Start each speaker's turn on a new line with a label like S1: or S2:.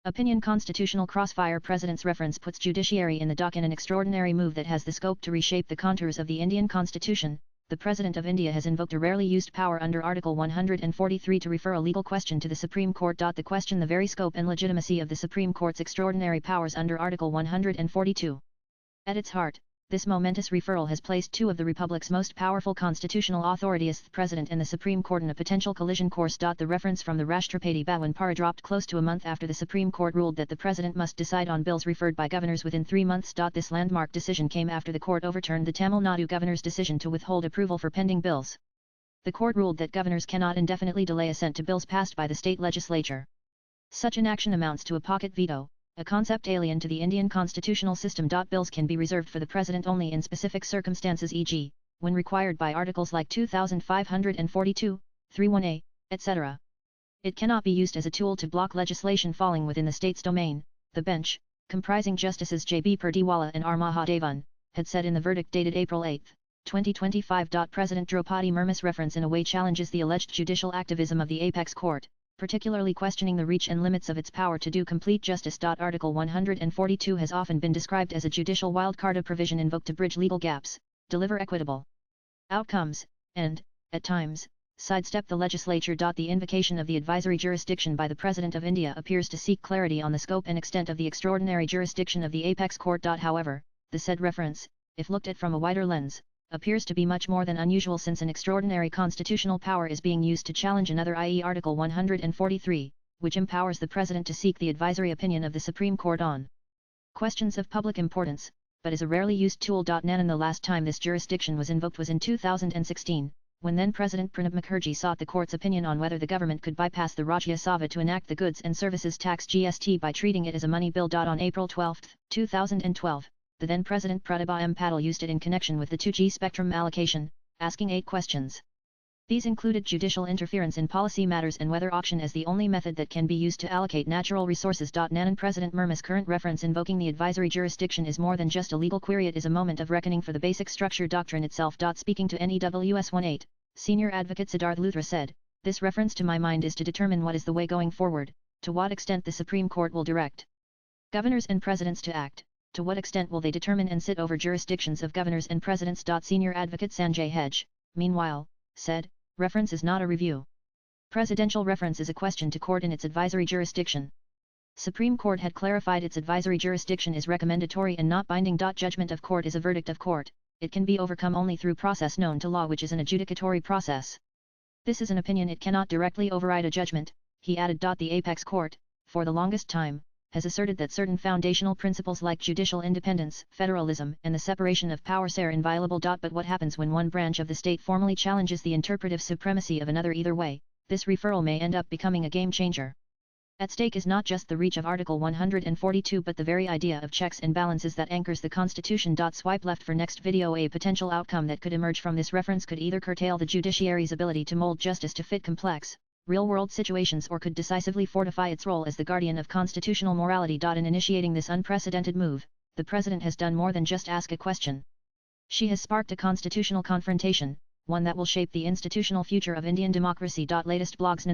S1: Opinion Constitutional Crossfire President's reference puts Judiciary in the dock in an extraordinary move that has the scope to reshape the contours of the Indian Constitution. The President of India has invoked a rarely used power under Article 143 to refer a legal question to the Supreme Court. The question the very scope and legitimacy of the Supreme Court's extraordinary powers under Article 142. At its heart, this momentous referral has placed two of the Republic's most powerful constitutional authorities, the President and the Supreme Court, in a potential collision course. The reference from the Rashtrapati Bhavan Para dropped close to a month after the Supreme Court ruled that the President must decide on bills referred by governors within 3 months. This landmark decision came after the court overturned the Tamil Nadu governor's decision to withhold approval for pending bills. The court ruled that governors cannot indefinitely delay assent to bills passed by the state legislature. Such an action amounts to a pocket veto, a concept alien to the Indian constitutional system. Bills can be reserved for the President only in specific circumstances, e.g., when required by articles like 2542, 31A, etc. It cannot be used as a tool to block legislation falling within the state's domain, the bench, comprising Justices J.B. Purdiwala and R. Mahadevan, had said in the verdict dated April 8, 2025. President Draupadi Murmu's reference in a way challenges the alleged judicial activism of the apex court, particularly questioning the reach and limits of its power to do complete justice. Article 142 has often been described as a judicial wildcard, a provision invoked to bridge legal gaps, deliver equitable outcomes, and, at times, sidestep the legislature. The invocation of the advisory jurisdiction by the President of India appears to seek clarity on the scope and extent of the extraordinary jurisdiction of the apex court. However, the said reference, if looked at from a wider lens, appears to be much more than unusual, since an extraordinary constitutional power is being used to challenge another, i.e. Article 143, which empowers the President to seek the advisory opinion of the Supreme Court on questions of public importance, but is a rarely used tool. Nanan, the last time this jurisdiction was invoked was in 2016, when then President Pranab Mukherjee sought the court's opinion on whether the government could bypass the Rajya Sabha to enact the Goods and Services Tax (GST) by treating it as a money bill. On April 12, 2012, the then President Pratibha M. Patil used it in connection with the 2G spectrum allocation, asking 8 questions. These included judicial interference in policy matters and whether auction is the only method that can be used to allocate natural resources. Nanan, President Murmu's current reference invoking the advisory jurisdiction is more than just a legal query, it is a moment of reckoning for the basic structure doctrine itself. Speaking to NEWS 18, Senior Advocate Siddharth Luthra said, "This reference to my mind is to determine what is the way going forward, to what extent the Supreme Court will direct governors and presidents to act. To what extent will they determine and sit over jurisdictions of governors and presidents?" Senior Advocate Sanjay Hedge, meanwhile, said, "Reference is not a review. Presidential reference is a question to court in its advisory jurisdiction. Supreme Court had clarified its advisory jurisdiction is recommendatory and not binding. Judgment of court is a verdict of court, it can be overcome only through process known to law, which is an adjudicatory process. This is an opinion, it cannot directly override a judgment," he added. The apex court, for the longest time, has asserted that certain foundational principles like judicial independence, federalism, and the separation of powers are inviolable. But what happens when one branch of the state formally challenges the interpretive supremacy of another? Either way, this referral may end up becoming a game changer. At stake is not just the reach of Article 142 but the very idea of checks and balances that anchors the Constitution. Swipe left for next video. A potential outcome that could emerge from this reference could either curtail the judiciary's ability to mold justice to fit complex, real-world situations, or could decisively fortify its role as the guardian of constitutional morality. In initiating this unprecedented move, the President has done more than just ask a question. She has sparked a constitutional confrontation, one that will shape the institutional future of Indian democracy. Latest blogs.